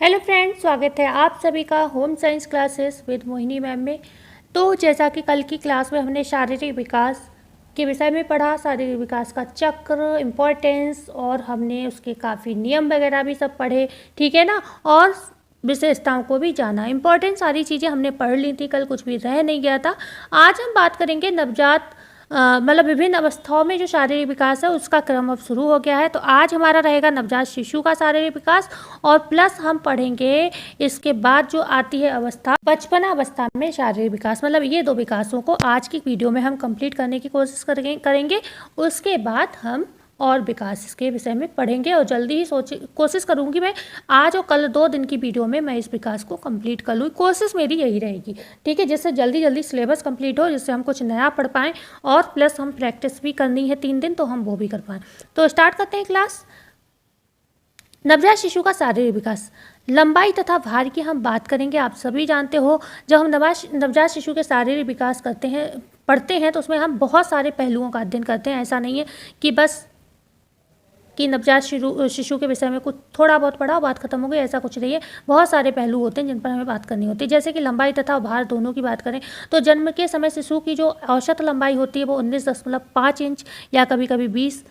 Hello friends, स्वागत है आप सभी का home science classes with Mohini ma'am में। तो जैसा कि कल की क्लास में हमने शारीरिक विकास के विषय में पढ़ा, शारीरिक विकास का चक्र, इम्पोर्टेंस, और हमने उसके काफ़ी नियम वगैरह भी सब पढ़े, ठीक है ना। और विशेषताओं को भी जाना। इम्पोर्टेंट सारी चीज़ें हमने पढ़ ली थी, कल कुछ भी रह नहीं गया था। आज हम बात करेंगे नवजात मतलब विभिन्न अवस्थाओं में जो शारीरिक विकास है उसका क्रम अब शुरू हो गया है। तो आज हमारा रहेगा नवजात शिशु का शारीरिक विकास, और प्लस हम पढ़ेंगे इसके बाद जो आती है अवस्था बचपना अवस्था में शारीरिक विकास। मतलब ये दो विकासों को आज की वीडियो में हम कंप्लीट करने की कोशिश करेंगे। उसके बाद हम और विकास के विषय में पढ़ेंगे, और जल्दी ही कोशिश करूंगी मैं आज और कल 2 दिन की वीडियो में मैं इस विकास को कंप्लीट कर लूँ। कोशिश मेरी यही रहेगी, ठीक है, जिससे जल्दी जल्दी सिलेबस कंप्लीट हो, जिससे हम कुछ नया पढ़ पाएँ, और प्लस हम प्रैक्टिस भी करनी है 3 दिन, तो हम वो भी कर पाएँ। तो स्टार्ट करते हैं क्लास। नवजात शिशु का शारीरिक विकास, लंबाई तथा भार की हम बात करेंगे। आप सभी जानते हो, जब हम नवजात शिशु के शारीरिक विकास पढ़ते हैं तो उसमें हम बहुत सारे पहलुओं का अध्ययन करते हैं। ऐसा नहीं है कि बस कि नवजात शिशु के विषय में कुछ थोड़ा बहुत पढ़ा, बात खत्म हो गई, ऐसा कुछ नहीं है। बहुत सारे पहलू होते हैं जिन पर हमें बात करनी होती है। जैसे कि लंबाई तथा भार दोनों की बात करें तो जन्म के समय शिशु की जो औसत लंबाई होती है वो 19.5 इंच या कभी कभी 20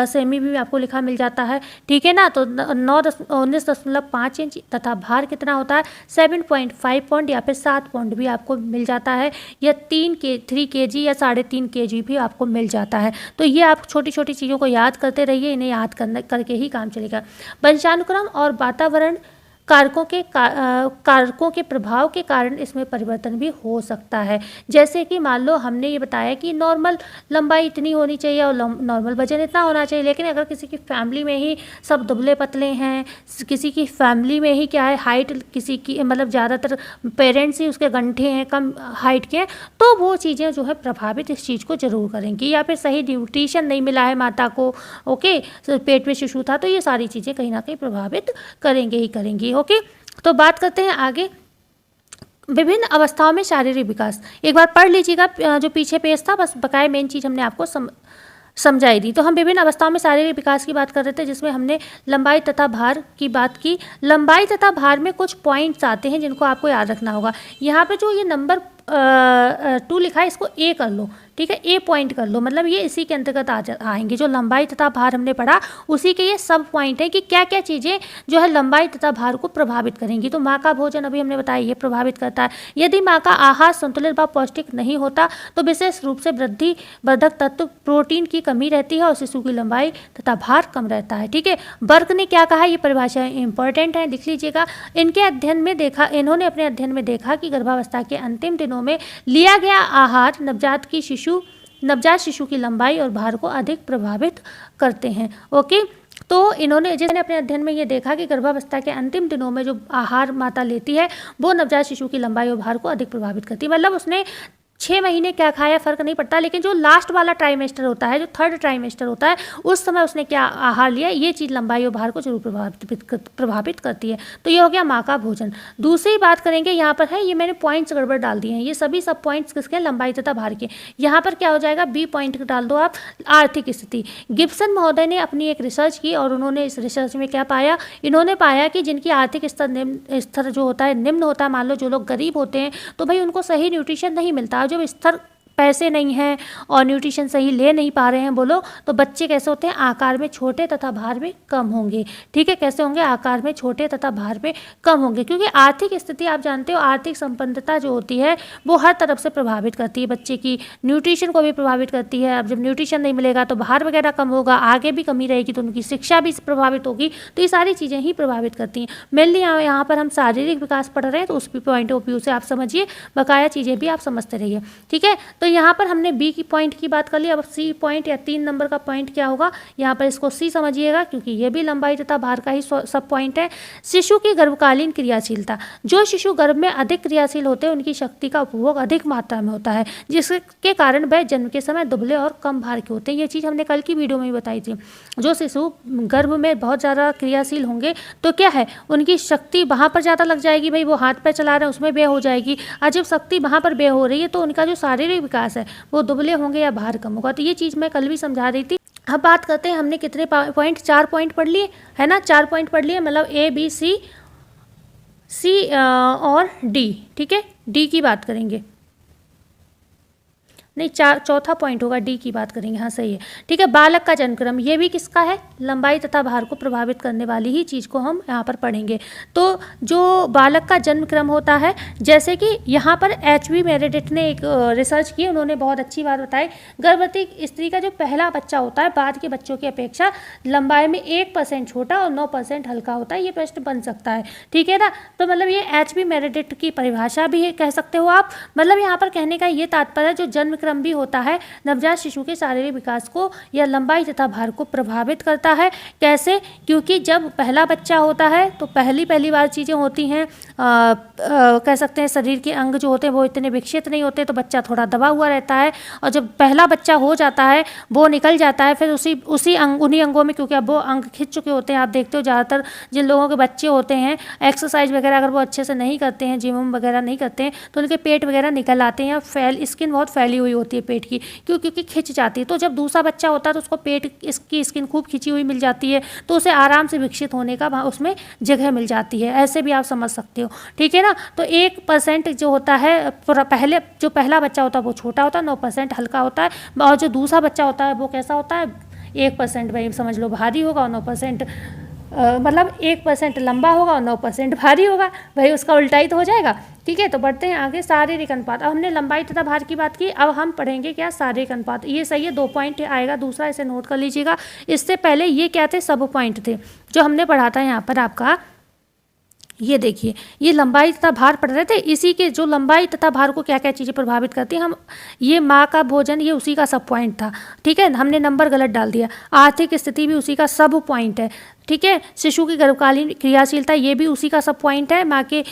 सेमी भी आपको लिखा मिल जाता है, ठीक है ना। तो 19.5 इंच तथा भार कितना होता है 7.5 पाउंड या फिर 7 पाउंड भी आपको मिल जाता है, या 3 kg या 3.5 kg भी आपको मिल जाता है। तो ये आप छोटी छोटी चीज़ों को याद करते रहिए, इन्हें याद करके ही काम चलेगा। वंशानुक्रम और वातावरण कारकों के प्रभाव के कारण इसमें परिवर्तन भी हो सकता है। जैसे कि मान लो हमने ये बताया कि नॉर्मल लंबाई इतनी होनी चाहिए और नॉर्मल वजन इतना होना चाहिए, लेकिन अगर किसी की फैमिली में ही सब दुबले पतले हैं, किसी की फैमिली में ही क्या है हाइट, किसी की मतलब ज़्यादातर पेरेंट्स ही उसके गंठे हैं, कम हाइट के हैं, तो वो चीज़ें जो है प्रभावित इस चीज़ को ज़रूर करेंगी। या फिर सही न्यूट्रिशन नहीं मिला है माता को, ओके, पेट में शिशु था, तो ये सारी चीज़ें कहीं ना कहीं प्रभावित करेंगे ही करेंगी। ओके, तो बात करते हैं आगे। विभिन्न अवस्थाओं में शारीरिक विकास एक बार पढ़ लीजिएगा, जो पीछे पेज था, बस बकाया मेन चीज़ हमने आपको समझाई दी। तो हम विभिन्न अवस्थाओं में शारीरिक विकास की बात कर रहे थे, जिसमें हमने लंबाई तथा भार की बात की। लंबाई तथा भार में कुछ पॉइंट्स आते हैं जिनको आपको याद रखना होगा। यहाँ पे जो ये नंबर 2 लिखा है इसको ए कर लो, ठीक है, ए पॉइंट कर लो, मतलब ये इसी के अंतर्गत आएंगे। जो लंबाई तथा भार हमने पढ़ा उसी के ये सब पॉइंट है कि क्या क्या चीज़ें जो है लंबाई तथा भार को प्रभावित करेंगी। तो माँ का भोजन अभी हमने बताया ये प्रभावित करता है। यदि माँ का आहार संतुलित व पौष्टिक नहीं होता तो विशेष रूप से वृद्धि वर्धक तत्व प्रोटीन की कमी रहती है और शिशु की लंबाई तथा भार कम रहता है, ठीक है। बर्क ने क्या कहा, ये परिभाषा इंपॉर्टेंट है, लिख लीजिएगा। इन्होंने अपने अध्ययन में देखा कि गर्भावस्था के अंतिम दिनों में लिया गया आहार नवजात शिशु की लंबाई और भार को अधिक प्रभावित करते हैं। ओके, तो इन्होंने अपने अध्ययन में ये देखा कि गर्भावस्था के अंतिम दिनों में जो आहार माता लेती है वो नवजात शिशु की लंबाई और भार को अधिक प्रभावित करती है। मतलब उसने 6 महीने क्या खाया फर्क नहीं पड़ता, लेकिन जो लास्ट वाला ट्राइमेस्टर होता है, जो 3rd ट्राइमेस्टर होता है, उस समय उसने क्या आहार लिया, ये चीज़ लंबाई और भार को जरूर प्रभावित करती है। तो ये हो गया माँ का भोजन। दूसरी बात करेंगे, यहाँ पर है, ये मैंने पॉइंट्स गड़बड़ डाल दिए हैं, ये सभी सब पॉइंट्स किसके, लंबाई तथा भार के। यहाँ पर क्या हो जाएगा, बी पॉइंट डाल दो आप, आर्थिक स्थिति। गिब्सन महोदय ने अपनी एक रिसर्च की और उन्होंने इस रिसर्च में क्या पाया, इन्होंने पाया कि जिनकी आर्थिक स्तर जो होता है निम्न होता है, मान लो जो लोग गरीब होते हैं, तो भाई उनको सही न्यूट्रिशन नहीं मिलता। जब स्तर पैसे नहीं हैं और न्यूट्रिशन सही ले नहीं पा रहे हैं, बोलो, तो बच्चे कैसे होते हैं, आकार में छोटे तथा भार में कम होंगे, ठीक है। कैसे होंगे, आकार में छोटे तथा भार में कम होंगे, क्योंकि आर्थिक स्थिति आप जानते हो, आर्थिक संपन्नता जो होती है वो हर तरफ से प्रभावित करती है, बच्चे की न्यूट्रिशन को भी प्रभावित करती है। अब जब न्यूट्रिशन नहीं मिलेगा तो भार वगैरह कम होगा, आगे भी कमी रहेगी तो उनकी शिक्षा भी प्रभावित होगी। तो ये सारी चीज़ें ही प्रभावित करती हैं। मेनली यहाँ पर हम शारीरिक विकास पढ़ रहे हैं, तो उस पॉइंट ऑफ व्यू से आप समझिए, बकाया चीज़ें भी आप समझते रहिए, ठीक है। तो यहाँ पर हमने बी की पॉइंट की बात कर ली। अब सी पॉइंट या 3 नंबर का पॉइंट क्या होगा, यहाँ पर इसको सी समझिएगा, क्योंकि ये भी लंबाई तथा भार का ही सब पॉइंट है। शिशु की गर्भकालीन क्रियाशीलता, जो शिशु गर्भ में अधिक क्रियाशील होते हैं उनकी शक्ति का उपभोग अधिक मात्रा में होता है, जिसके कारण वह जन्म के समय दुबले और कम भार के होते हैं। ये चीज़ हमने कल की वीडियो में भी बताई थी। जो शिशु गर्भ में बहुत ज़्यादा क्रियाशील होंगे तो क्या है, उनकी शक्ति वहाँ पर ज़्यादा लग जाएगी, भाई वो हाथ पैर चला रहे हैं उसमें व्यय हो जाएगी, और जब शक्ति वहाँ पर व्यय हो रही है तो उनका जो शारीरिक विकास है वो दुबले होंगे या भार कम होगा। तो ये चीज़ मैं कल भी समझा रही थी। अब बात करते हैं, हमने कितने पॉइंट, 4 पॉइंट पढ़ लिए है ना, 4 पॉइंट पढ़ लिए, मतलब A B C सी और डी, ठीक है, डी की बात करेंगे, नहीं चौथा पॉइंट होगा, डी की बात करेंगे, हाँ सही है, ठीक है। बालक का जन्मक्रम, ये भी किसका है, लंबाई तथा भार को प्रभावित करने वाली ही चीज़ को हम यहाँ पर पढ़ेंगे। तो जो बालक का जन्मक्रम होता है, जैसे कि यहाँ पर HV मेरेडिथ ने एक रिसर्च की, उन्होंने बहुत अच्छी बात बताई। गर्भवती स्त्री का जो पहला बच्चा होता है बाद के बच्चों की अपेक्षा लंबाई में 1% छोटा और 9% हल्का होता है। ये प्रश्न बन सकता है, ठीक है ना। तो मतलब ये HV मेरेडिथ की परिभाषा भी है, कह सकते हो आप। मतलब यहाँ पर कहने का ये तात्पर्य, जो जन्म क्रम भी होता है नवजात शिशु के शारीरिक विकास को या लंबाई तथा भार को प्रभावित करता है। कैसे, क्योंकि जब पहला बच्चा होता है तो पहली बार चीज़ें होती हैं, कह सकते हैं शरीर के अंग जो होते हैं वो इतने विकसित नहीं होते, तो बच्चा थोड़ा दबा हुआ रहता है। और जब पहला बच्चा हो जाता है, वो निकल जाता है, फिर उन्हीं अंगों में, क्योंकि अब वो अंग खिंच चुके होते हैं। आप देखते हो ज़्यादातर जिन लोगों के बच्चे होते हैं, एक्सरसाइज वगैरह अगर वो अच्छे से नहीं करते हैं, जिम वगैरह नहीं करते हैं, तो उनके पेट वगैरह निकल आते हैं, स्किन बहुत फैली हुई होती है पेट की, क्योंकि खिंच जाती है। तो जब दूसरा बच्चा होता है तो उसको पेट इसकी स्किन खूब खिंची हुई मिल जाती है, तो उसे आराम से विकसित होने का उसमें जगह मिल जाती है। ऐसे भी आप समझ सकते हो, ठीक है ना। तो 1% जो होता है, जो पहला बच्चा होता है वो छोटा होता है, 9% हल्का होता है, और जो दूसरा बच्चा होता है वो कैसा होता है, 1% भाई समझ लो भारी होगा, और 9% मतलब 1% लंबा होगा और 9% भारी होगा, भाई उसका उल्टा ही तो हो जाएगा, ठीक है। तो बढ़ते हैं आगे, शारीरिक अनुपात। अब हमने लंबाई तथा भार की बात की, अब हम पढ़ेंगे क्या, शारीरिक अनुपात। ये सही है, 2 पॉइंट आएगा, दूसरा इसे नोट कर लीजिएगा। इससे पहले ये क्या थे, सब पॉइंट थे जो हमने पढ़ा था यहाँ पर आपका। ये देखिए, ये लंबाई तथा भार पढ़ रहे थे, इसी के जो लंबाई तथा भार को क्या क्या चीज़ें प्रभावित करती हैं, हम ये माँ का भोजन, ये उसी का सब पॉइंट था, ठीक है। हमने नंबर गलत डाल दिया। आर्थिक स्थिति भी उसी का सब पॉइंट है, ठीक है। शिशु की गर्भकालीन क्रियाशीलता, ये भी उसी का सब पॉइंट है, माँ के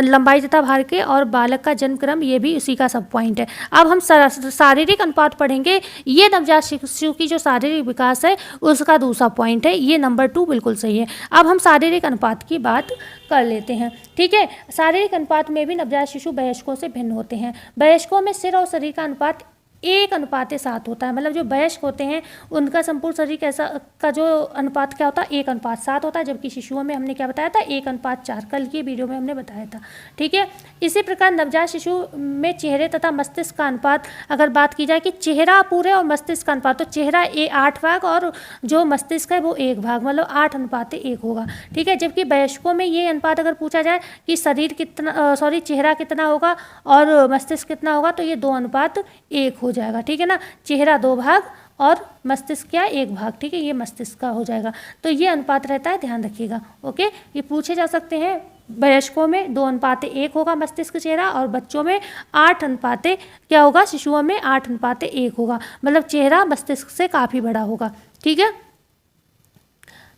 लंबाई तथा भार के, और बालक का जन्म क्रम, ये भी उसी का सब पॉइंट है। अब हम शारीरिक अनुपात पढ़ेंगे, ये नवजात शिशु की जो शारीरिक विकास है उसका दूसरा पॉइंट है, ये नंबर 2 बिल्कुल सही है। अब हम शारीरिक अनुपात की बात कर लेते हैं, ठीक है। शारीरिक अनुपात में भी नवजात शिशु वयस्कों से भिन्न होते हैं। वयस्कों में सिर और शरीर का अनुपात 1:7 होता है। मतलब जो वयस्क होते हैं उनका संपूर्ण शरीर कैसा का जो अनुपात क्या होता है, 1:7 होता है, जबकि शिशुओं में हमने क्या बताया था, 1:4, कल की वीडियो में हमने बताया था, ठीक है। इसी प्रकार नवजात शिशु में चेहरे तथा मस्तिष्क का अनुपात, अगर बात की जाए कि चेहरा पूरे और मस्तिष्क का अनुपात, तो चेहरा 8 भाग और जो मस्तिष्क है वो 1 भाग, मतलब 8:1 होगा, ठीक है। जबकि वयस्कों में ये अनुपात अगर पूछा जाए कि चेहरा कितना होगा और मस्तिष्क कितना होगा, तो ये 2:1 हो जाएगा, ठीक है ना। चेहरा 2 भाग और मस्तिष्क क्या, 1 भाग, ठीक है। ये मस्तिष्क का हो जाएगा, तो ये अनुपात रहता है, ध्यान रखिएगा, ओके। ये पूछे जा सकते हैं। वयस्कों में 2:1 होगा मस्तिष्क चेहरा, और बच्चों में 8 क्या होगा, शिशुओं में 8:1 होगा, मतलब चेहरा मस्तिष्क से काफ़ी बड़ा होगा, ठीक है।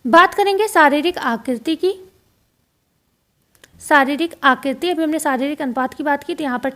बात करेंगे शारीरिक आकृति की। शारीरिक आकृति, अभी हमने शारीरिक अनुपात की बात की, तो यहाँ पर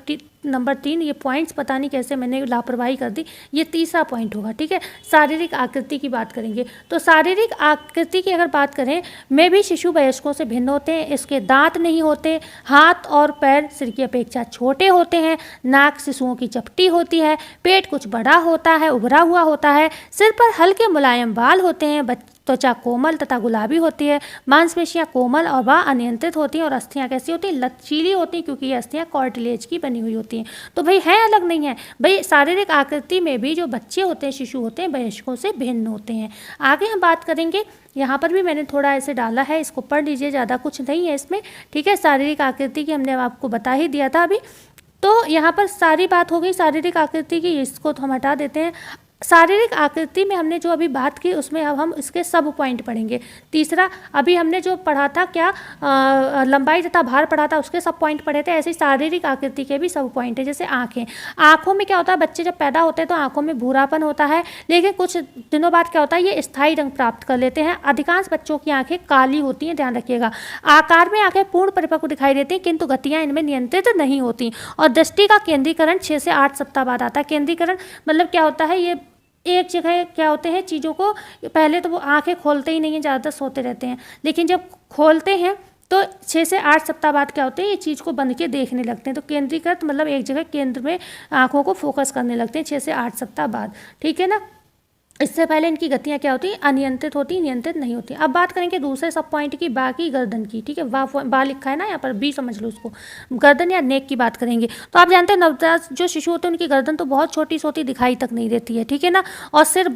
नंबर 3, ये पॉइंट्स पता नहीं कैसे मैंने लापरवाही कर दी, ये तीसरा पॉइंट होगा, ठीक है। शारीरिक आकृति की बात करेंगे, तो शारीरिक आकृति की अगर बात करें, में भी शिशु वयस्कों से भिन्न होते हैं। इसके दांत नहीं होते, हाथ और पैर सिर की अपेक्षा छोटे होते हैं, नाक शिशुओं की चपटी होती है, पेट कुछ बड़ा होता है, उभरा हुआ होता है, सिर पर हल्के मुलायम बाल होते हैं, त्वचा कोमल तथा गुलाबी होती है, मांसपेशियां कोमल और व अनियंत्रित होती हैं, और अस्थियां कैसी होती हैं, लचीली होती हैं, क्योंकि ये अस्थियां कार्टिलेज की बनी हुई होती हैं। तो भाई है अलग नहीं है भाई, शारीरिक आकृति में भी जो बच्चे होते हैं, शिशु होते हैं, वयस्कों से भिन्न होते हैं। आगे हम बात करेंगे, यहाँ पर भी मैंने थोड़ा ऐसे डाला है, इसको पढ़ लीजिए, ज़्यादा कुछ नहीं है इसमें, ठीक है। शारीरिक आकृति की हमने आपको बता ही दिया था अभी, तो यहाँ पर सारी बात हो गई शारीरिक आकृति की, इसको तो हम हटा देते हैं। शारीरिक आकृति में हमने जो अभी बात की, उसमें अब हम इसके सब पॉइंट पढ़ेंगे। तीसरा, अभी हमने जो पढ़ा था क्या, लंबाई तथा भार पढ़ा था, उसके सब पॉइंट पढ़े थे, ऐसे ही शारीरिक आकृति के भी सब पॉइंट है। जैसे आँखें, आँखों में क्या होता है, बच्चे जब पैदा होते हैं तो आँखों में भूरापन होता है, लेकिन कुछ दिनों बाद क्या होता है, ये स्थायी रंग प्राप्त कर लेते हैं। अधिकांश बच्चों की आँखें काली होती हैं, ध्यान रखिएगा। आकार में आँखें पूर्ण परिपक्व दिखाई देती हैं, किंतु गतियाँ इनमें नियंत्रित नहीं होती, और दृष्टि का केंद्रीकरण 6 से 8 सप्ताह बाद आता है। केंद्रीकरण मतलब क्या होता है, ये एक जगह क्या होते हैं चीज़ों को, पहले तो वो आंखें खोलते ही नहीं हैं, ज़्यादातर सोते रहते हैं, लेकिन जब खोलते हैं तो 6 से 8 सप्ताह बाद क्या होते हैं, ये चीज़ को बन के देखने लगते हैं। तो केंद्रीकृत मतलब एक जगह केंद्र में आंखों को फोकस करने लगते हैं 6 से 8 सप्ताह बाद, ठीक है ना। इससे पहले इनकी गतियाँ क्या होती हैं, अनियंत्रित होती, नियंत्रित नहीं होती। अब बात करेंगे दूसरे सब पॉइंट की, बाकी गर्दन की, ठीक है, बा लिखा है ना यहाँ पर, बी समझ लो उसको, गर्दन या नेक की बात करेंगे। तो आप जानते हैं नवजात जो शिशु होते हैं उनकी गर्दन तो बहुत छोटी सी होती, दिखाई तक नहीं देती है, ठीक है ना, और सिर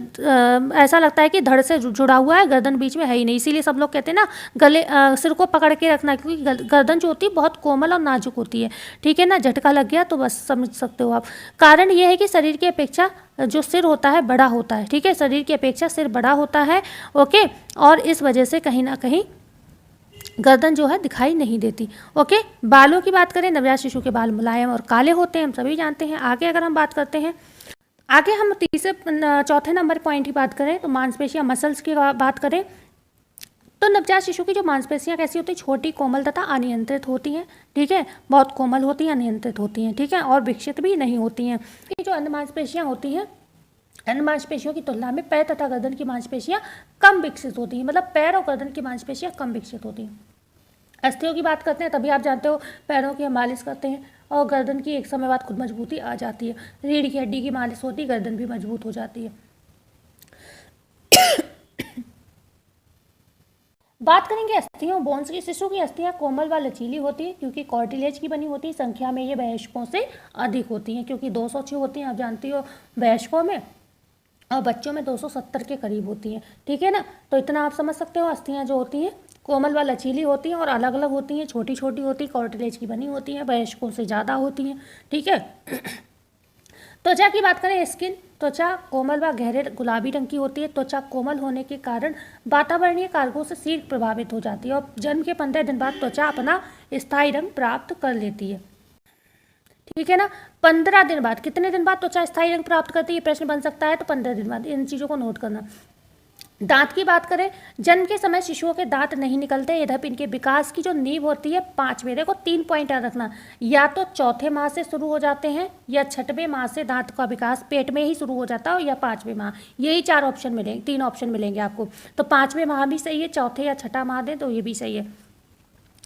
ऐसा लगता है कि धड़ से जुड़ा हुआ है, गर्दन बीच में है ही नहीं। इसीलिए सब लोग कहते हैं ना सिर को पकड़ के रखना, क्योंकि गर्दन जो होती है बहुत कोमल और नाजुक होती है, ठीक है ना। झटका लग गया तो बस समझ सकते हो आप। कारण यह है कि शरीर की अपेक्षा जो सिर होता है बड़ा होता है, ठीक है, शरीर की अपेक्षा सिर बड़ा होता है, ओके, और इस वजह से कहीं ना कहीं गर्दन जो है दिखाई नहीं देती, ओके। बालों की बात करें, नवजात शिशु के बाल मुलायम और काले होते हैं, हम सभी जानते हैं। आगे अगर हम बात करते हैं, आगे हम चौथे नंबर पॉइंट की बात करें तो मांसपेशियां, मसल्स की बात करें तो नवजात शिशु की जो मांसपेशियां कैसी होती है, छोटी, कोमल तथा अनियंत्रित होती हैं, ठीक है, बहुत कोमल होती हैं, अनियंत्रित होती हैं, ठीक है, और विकसित भी नहीं होती हैं। ये जो अन्य मांसपेशियां होती हैं, अन्य मांसपेशियों की तुलना में पैर तथा गर्दन की मांसपेशियां कम विकसित होती हैं, मतलब पैर और गर्दन की मांसपेशियां कम विकसित होती हैं। अस्थियों की बात करते हैं, तभी आप जानते हो पैरों की हम मालिश करते हैं और गर्दन की एक समय बाद खुद मजबूती आ जाती है। रीढ़ की हड्डी की मालिश होती है, गर्दन भी मजबूत हो जाती है। बात करेंगे अस्थियों, बोन्स की। शिशु की अस्थियां कोमल व लचीली होती है क्योंकि कार्टिलेज की बनी होती है। संख्या में ये वयस्कों से अधिक होती हैं, क्योंकि 206 होती हैं, आप जानती हो वयस्कों में, और बच्चों में 270 के करीब होती हैं, ठीक है ना। तो इतना आप समझ सकते हो, अस्थियां जो होती हैं कोमल व लचीली होती हैं और अलग अलग होती हैं, छोटी छोटी होती, कार्टिलेज की बनी होती हैं, वयस्कों से ज़्यादा होती हैं, ठीक है। त्वचा की बात करें, स्किन, त्वचा कोमल व गहरे गुलाबी रंग की होती है। त्वचा कोमल होने के कारण वातावरणीय कारकों से शीघ्र प्रभावित हो जाती है और जन्म के 15 दिन बाद त्वचा अपना स्थायी रंग प्राप्त कर लेती है, ठीक है ना। 15 दिन बाद, कितने दिन बाद त्वचा स्थायी रंग प्राप्त करती है, ये प्रश्न बन सकता है, तो 15 दिन बाद। इन चीज़ों को नोट करना। दांत की बात करें, जन्म के समय शिशुओं के दांत नहीं निकलते, यद्यपि इनके विकास की जो नींव होती है 5वें, देखो 3 पॉइंट याद रखना, या तो चौथे माह से शुरू हो जाते हैं, या 6वें माह से दांत का विकास पेट में ही शुरू हो जाता है, या 5वें माह, यही 4 ऑप्शन मिलेंगे, 3 ऑप्शन मिलेंगे आपको। तो 5वें माह भी सही है, चौथे या छठा माह दें तो ये भी सही है।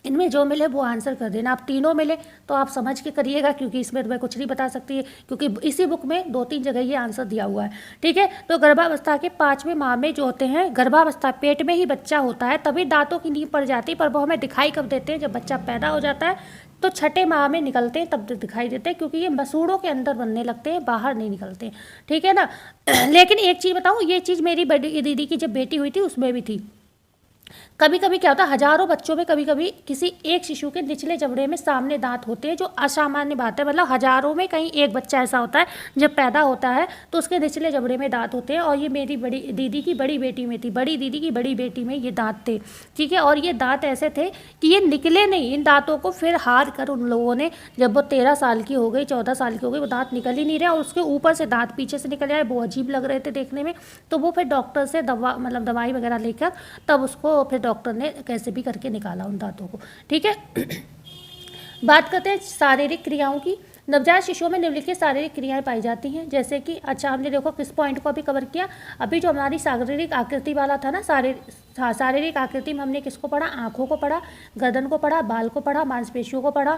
इनमें जो मिले वो आंसर कर देना। आप तीनों मिले तो आप समझ के करिएगा, क्योंकि इसमें तो मैं कुछ नहीं बता सकती है, क्योंकि इसी बुक में 2-3 जगह ये आंसर दिया हुआ है, ठीक है। तो गर्भावस्था के 5वें माह में जो होते हैं, गर्भावस्था पेट में ही बच्चा होता है, तभी दांतों की नींव पड़ जाती है, पर वो हमें दिखाई कब देते हैं, जब बच्चा पैदा हो जाता है, तो 6ठे माह में निकलते हैं, तब दिखाई देते हैं, क्योंकि ये मसूड़ों के अंदर बनने लगते हैं, बाहर नहीं निकलते, ठीक है ना। लेकिन एक चीज़ बताऊँ, ये चीज़ मेरी बड़ी दीदी की जब बेटी हुई थी उसमें भी थी। कभी कभी क्या होता है, हजारों बच्चों में कभी कभी किसी एक शिशु के निचले जबड़े में सामने दांत होते हैं, जो असामान्य बात है, मतलब हजारों में कहीं एक बच्चा ऐसा होता है जब पैदा होता है तो उसके निचले जबड़े में दांत होते हैं, और ये मेरी बड़ी दीदी की बड़ी बेटी में थी, बड़ी दीदी की बड़ी बेटी में ये दांत थे, ठीक है। और ये दांत ऐसे थे कि ये निकले नहीं, इन दांतों को फिर हार कर उन लोगों ने, जब वो 13 साल की हो गई, 14 साल की हो गई, वो दांत निकल ही नहीं रहे और उसके ऊपर से दांत पीछे से निकल आए, वो अजीब लग रहे थे देखने में, तो वो फिर डॉक्टर से दवाई वगैरह लेकर तब उसको फिर डॉक्टर ने कैसे भी करके निकाला उन दांतों को, ठीक है। बात करते हैं शारीरिक क्रियाओं की। नवजात शिशुओं में निम्नलिखित शारीरिक क्रियाएं पाई जाती हैं, जैसे कि, अच्छा हमने देखो किस पॉइंट को अभी कवर किया, अभी जो हमारी शारीरिक आकृति वाला था ना, शारीरिक आकृति में हमने किसको पढ़ा, आंखों को पढ़ा, गर्दन को पढ़ा, बाल को पढ़ा, मांसपेशियों को पढ़ा,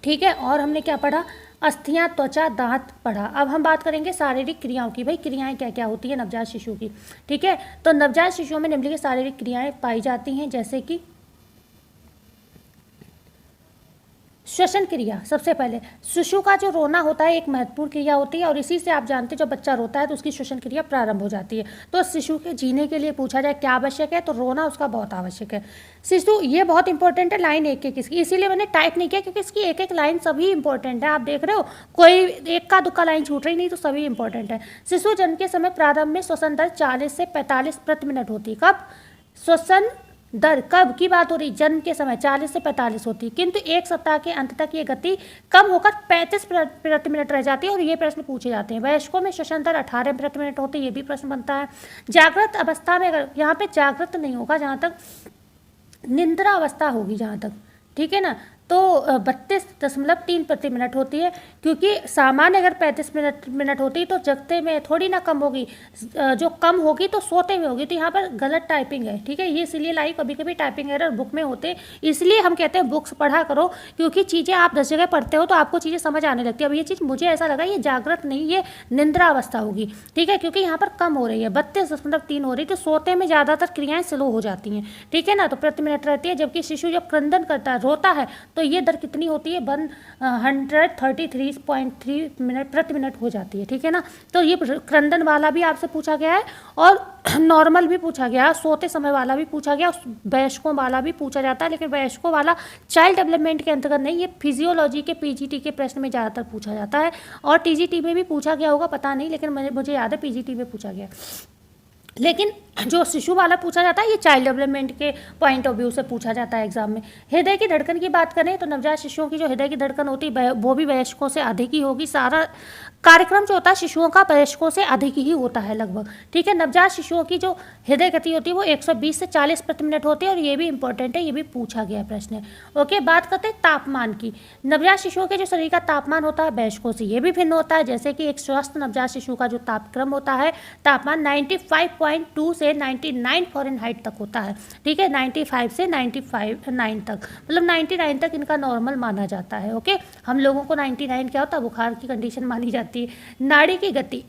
ठीक है, और हमने क्या पढ़ा, अस्थियां, त्वचा, दांत पढ़ा। अब हम बात करेंगे शारीरिक क्रियाओं की, भाई क्रियाएं क्या क्या होती है नवजात शिशु की, ठीक है। तो नवजात शिशुओं में निम्नलिखित शारीरिक क्रियाएं पाई जाती हैं, जैसे कि श्वसन क्रिया। सबसे पहले शिशु का जो रोना होता है एक महत्वपूर्ण क्रिया होती है, और इसी से आप जानते हैं जब बच्चा रोता है तो उसकी श्वसन क्रिया प्रारंभ हो जाती है। तो शिशु के जीने के लिए पूछा जाए क्या आवश्यक है, तो रोना उसका बहुत आवश्यक है। शिशु, ये बहुत इंपॉर्टेंट है, लाइन एक एक इसकी, इसीलिए मैंने टाइप नहीं किया, क्योंकि इसकी एक एक लाइन सभी इंपॉर्टेंट है। आप देख रहे हो, कोई एक का दुक्का लाइन छूट रही नहीं, तो सभी इंपॉर्टेंट है। शिशु जन्म के समय प्रारंभ में श्वसन दर 40 से 45 प्रति मिनट होती है। कब श्वसन दर, कब की बात हो रही, जन्म के समय 40 से 45 होती है, किंतु एक सप्ताह के अंत तक ये गति कम होकर 35 प्रति मिनट रह जाती है, और ये प्रश्न पूछे जाते हैं। वयस्कों में श्वसन दर 18 प्रति मिनट होती है, ये भी प्रश्न बनता है। जागृत अवस्था में, अगर यहाँ पे जागृत नहीं होगा, जहाँ तक निद्रा अवस्था होगी, जहाँ तक, ठीक है ना, तो 32.3 प्रति मिनट होती है, क्योंकि सामान्य अगर 35 मिनट होती तो जगते में थोड़ी ना कम होगी, जो कम होगी तो सोते में होगी। तो यहाँ पर गलत टाइपिंग है, ठीक है। ये इसलिए लाई कभी कभी टाइपिंग एरर बुक में होते, इसलिए हम कहते हैं बुक्स पढ़ा करो, क्योंकि चीज़ें आप 10 जगह पढ़ते हो तो आपको चीज़ें समझ आने लगती है। अब ये चीज़ मुझे ऐसा लगा ये जागृत नहीं, ये निंद्रा अवस्था होगी, ठीक है, क्योंकि यहाँ पर कम हो रही है, 32.3 हो रही, तो सोते में ज़्यादातर क्रियाएं स्लो हो जाती हैं, ठीक है ना। तो प्रति मिनट रहती है, जबकि शिशु जब क्रंदन करता है, रोता है, तो ये दर कितनी होती है, 133.3 मिनट प्रति मिनट हो जाती है, ठीक है ना। तो ये क्रंदन वाला भी आपसे पूछा गया है और नॉर्मल भी पूछा गया, सोते समय वाला भी पूछा गया, वयस्कों वाला भी पूछा जाता है, लेकिन वयस्कों वाला चाइल्ड डेवलपमेंट के अंतर्गत नहीं, ये फिजियोलॉजी के पीजीटी के प्रश्न में ज़्यादातर पूछा जाता है, और टीजीटी में भी पूछा गया होगा, पता नहीं, लेकिन मुझे याद है पीजीटी में पूछा गया। लेकिन जो शिशु वाला पूछा जाता है ये चाइल्ड डेवलपमेंट के पॉइंट ऑफ व्यू से पूछा जाता है एग्जाम में। हृदय की धड़कन की बात करें तो नवजात शिशुओं की जो हृदय की धड़कन होती है वो भी वयस्कों से अधिक ही होगी। सारा कार्यक्रम जो होता है शिशुओं का वयस्कों से अधिक ही होता है लगभग, ठीक है। नवजात शिशुओं की जो हृदय गति होती है वो 120 से 40 प्रति मिनट होती है, और ये भी इंपॉर्टेंट है, ये भी पूछा गया प्रश्न है। ओके, बात करते हैं तापमान की। नवजात शिशुओं के जो शरीर का तापमान होता है वयस्कों से ये भी भिन्न होता है। जैसे कि एक स्वस्थ नवजात शिशु का जो तापक्रम होता है, तापमान 95.2 से 99 फ़ारेनहाइट तक होता है, ठीक है, 95 से 9 तक, मतलब 99 तक इनका नॉर्मल माना जाता है। ओके, हम लोगों को 99 क्या होता है, बुखार की कंडीशन मानी जाती है। नाड़ी की गति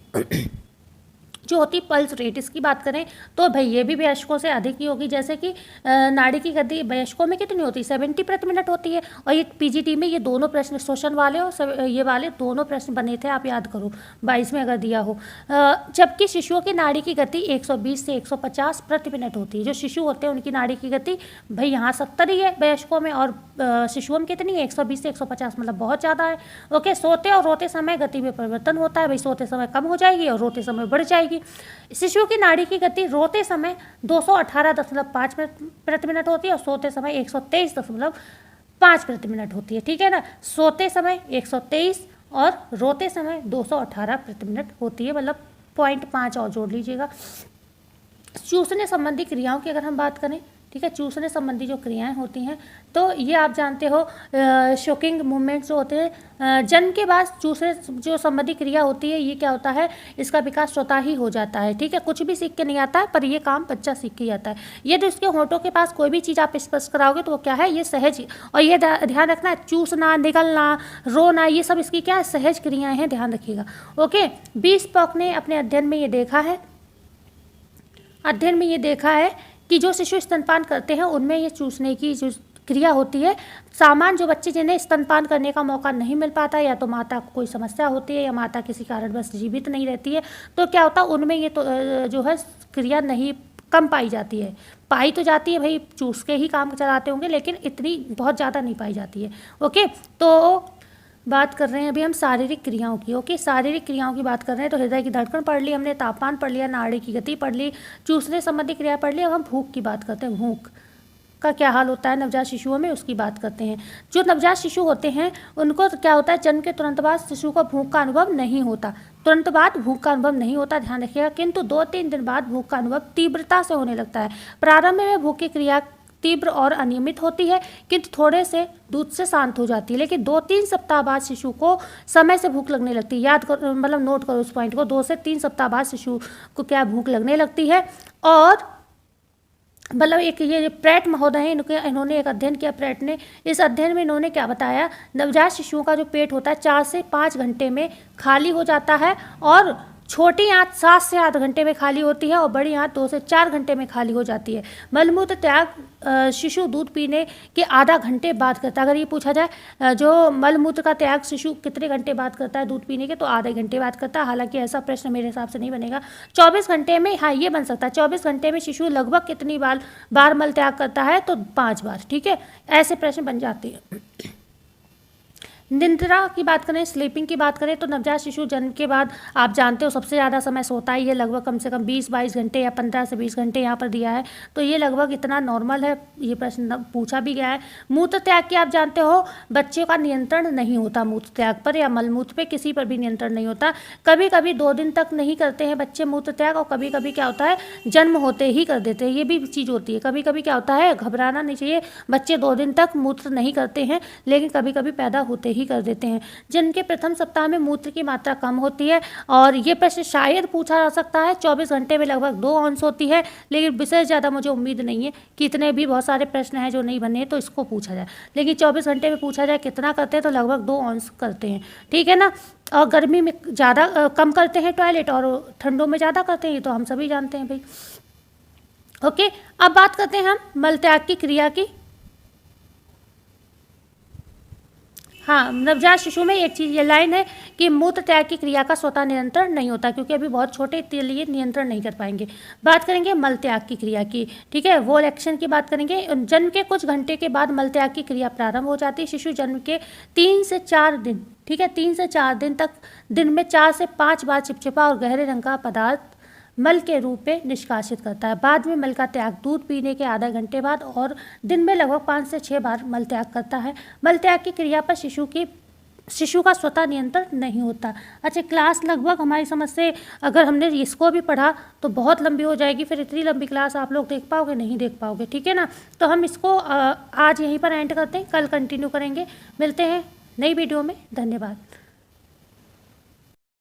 जो होती है पल्स रेट, इसकी बात करें तो भाई ये भी वयस्कों से अधिक ही होगी। जैसे कि नाड़ी की गति वयस्कों में कितनी होती है, 70 प्रति मिनट होती है। और ये पीजीटी में ये दोनों प्रश्न, शोषण वाले और ये वाले दोनों प्रश्न बने थे, आप याद करो 22 में अगर दिया हो। जबकि शिशुओं की नाड़ी की गति 120 से 150 प्रति मिनट होती है। जो शिशु होते हैं उनकी नाड़ी की गति भाई यहाँ 70 ही है वयस्कों में, और शिशुओं में कितनी है, 120 से 150, मतलब बहुत ज़्यादा है। ओके, सोते और रोते समय गति में परिवर्तन होता है, भाई सोते समय कम हो जाएगी और रोते समय बढ़ जाएगी। शिशु की नाड़ी की गति रोते समय 218.5 प्रति मिनट होती है, और सोते समय 123.5 प्रति मिनट होती है, ठीक है ना। सोते समय 123 और रोते समय 218 प्रति मिनट होती है, मतलब 0.5 और जोड़ लीजिएगा। चूसने संबंधी क्रियाओं की अगर हम बात करें, ठीक है, चूसने संबंधी जो क्रियाएं होती हैं तो ये आप जानते हो शॉकिंग मूवमेंट्स जो होते हैं, जन्म के बाद चूसने जो संबंधी क्रिया होती है ये क्या होता है, इसका विकास स्वतः ही हो जाता है, ठीक है। कुछ भी सीख के नहीं आता है, पर ये काम बच्चा सीख के आता है। यदि उसके होंठों के पास कोई भी चीज़ आप स्पर्श कराओगे तो वो क्या है, ये सहज, और ये ध्यान रखना है, चूसना, निगलना, रोना, ये सब इसकी क्या है, सहज क्रियाएँ हैं, ध्यान रखिएगा। ओके, स्पॉक ने अपने अध्ययन में ये देखा है कि जो शिशु स्तनपान करते हैं उनमें ये चूसने की जो क्रिया होती है, सामान्य जो बच्चे जिन्हें स्तनपान करने का मौका नहीं मिल पाता, या तो माता को कोई समस्या होती है या माता किसी कारणवश जीवित नहीं रहती है, तो क्या होता है उनमें ये तो जो है क्रिया नहीं, कम पाई जाती है। पाई तो जाती है भाई, चूस के ही काम चलाते होंगे, लेकिन इतनी बहुत ज़्यादा नहीं पाई जाती है। ओके, तो बात कर रहे हैं अभी हम शारीरिक क्रियाओं की। ओके, शारीरिक क्रियाओं की बात कर रहे हैं तो हृदय की धड़कन पढ़ ली हमने, तापमान पढ़ लिया, नाड़ी की गति पढ़ ली, चूसने संबंधी क्रिया पढ़ ली। अब हम भूख की बात करते हैं। भूख का क्या हाल होता है नवजात शिशुओं में, उसकी बात करते हैं। जो नवजात शिशु होते हैं उनको क्या होता है, जन्म के तुरंत बाद शिशु को भूख का अनुभव नहीं होता, तुरंत बाद भूख का अनुभव नहीं होता, ध्यान रखिएगा। किंतु 2-3 दिन बाद भूख का अनुभव तीव्रता से होने लगता है। प्रारंभ में भूख की क्रिया तीव्र और अनियमित होती है, किंतु थोड़े से दूध से शांत हो जाती है, लेकिन 2-3 सप्ताह बाद शिशु को समय से भूख लगने लगती है। याद करो, मतलब नोट करो उस पॉइंट को, 2 से 3 सप्ताह बाद शिशु को क्या भूख लगने लगती है। और मतलब एक ये प्रैट महोदय हैं, इन्होंने एक अध्ययन किया, प्रैट ने। इस अध्ययन में इन्होंने क्या बताया, नवजात शिशुओं का जो पेट होता है 4 से 5 घंटे में खाली हो जाता है, और छोटी आंत 7 से 8 घंटे में खाली होती है, और बड़ी आंत 2 से 4 घंटे में खाली हो जाती है। मलमूत्र त्याग शिशु दूध पीने के आधा घंटे बाद करता है। अगर ये पूछा जाए जो मलमूत्र का त्याग शिशु कितने घंटे बाद करता है दूध पीने के, तो आधे घंटे बाद करता है। हालांकि ऐसा प्रश्न मेरे हिसाब से नहीं बनेगा। 24 घंटे में, हाँ ये बन सकता है, 24 घंटे में शिशु लगभग कितनी बार मल त्याग करता है, तो 5 बार, ठीक है। ऐसे प्रश्न बन जाते हैं। निद्रा की बात करें, स्लीपिंग की बात करें, तो नवजात शिशु जन्म के बाद आप जानते हो सबसे ज़्यादा समय सोता ही है, लगभग कम से कम 20-22 घंटे या 15 से 20 घंटे यहाँ पर दिया है। तो ये लगभग इतना नॉर्मल है, ये प्रश्न पूछा भी गया है। मूत्र त्याग की आप जानते हो बच्चे का नियंत्रण नहीं होता, मूत्र त्याग पर या मलमूत्र पे किसी पर भी नियंत्रण नहीं होता। कभी कभी 2 दिन तक नहीं करते हैं बच्चे मूत्र त्याग, और कभी कभी क्या होता है जन्म होते ही कर देते हैं, ये भी चीज़ होती है। कभी कभी क्या होता है, घबराना नहीं चाहिए, बच्चे 2 दिन तक मूत्र नहीं करते हैं, लेकिन कभी कभी पैदा होते ही कर देते हैं। जिनके प्रथम सप्ताह में मूत्र की मात्रा कम होती है, और ये प्रश्न शायद पूछा जा सकता है, 24 घंटे में लगभग 2 औंस होती है, लेकिन विशेष ज़्यादा मुझे उम्मीद नहीं है कि इतने भी बहुत सारे प्रश्न हैं जो नहीं बने हैं तो इसको पूछा जाए, लेकिन 24 घंटे में पूछा जाए कितना करते हैं तो लगभग 2 औंस करते हैं, ठीक है ना। और गर्मी में ज़्यादा कम करते हैं टॉयलेट, और ठंडों में ज़्यादा करते हैं, ये तो हम सभी जानते हैं भाई। ओके, अब बात करते हैं हम मल त्याग की क्रिया की। हाँ, नवजात शिशु में एक चीज़ ये लाइन है कि मूत्र त्याग की क्रिया का स्वतः नियंत्रण नहीं होता, क्योंकि अभी बहुत छोटे इसलिए नियंत्रण नहीं कर पाएंगे। बात करेंगे मल त्याग की क्रिया की, ठीक है, वोल एक्शन की बात करेंगे। जन्म के कुछ घंटे के बाद मल त्याग की क्रिया प्रारंभ हो जाती है। शिशु जन्म के 3 से 4 दिन, ठीक है, 3 से 4 दिन तक दिन में 4 से 5 बार चिपचिपा और गहरे रंग का पदार्थ मल के रूप में निष्कासित करता है। बाद में मल का त्याग दूध पीने के आधा घंटे बाद और दिन में लगभग 5 से 6 बार मल त्याग करता है। मल त्याग की क्रिया पर शिशु का स्वतः नियंत्रण नहीं होता। अच्छा, क्लास लगभग हमारी समझ से अगर हमने इसको भी पढ़ा तो बहुत लंबी हो जाएगी, फिर इतनी लंबी क्लास आप लोग देख पाओगे नहीं देख पाओगे, ठीक है ना। तो हम इसको आज यहीं पर एंड करते हैं, कल कंटिन्यू करेंगे। मिलते हैं नई वीडियो में, धन्यवाद।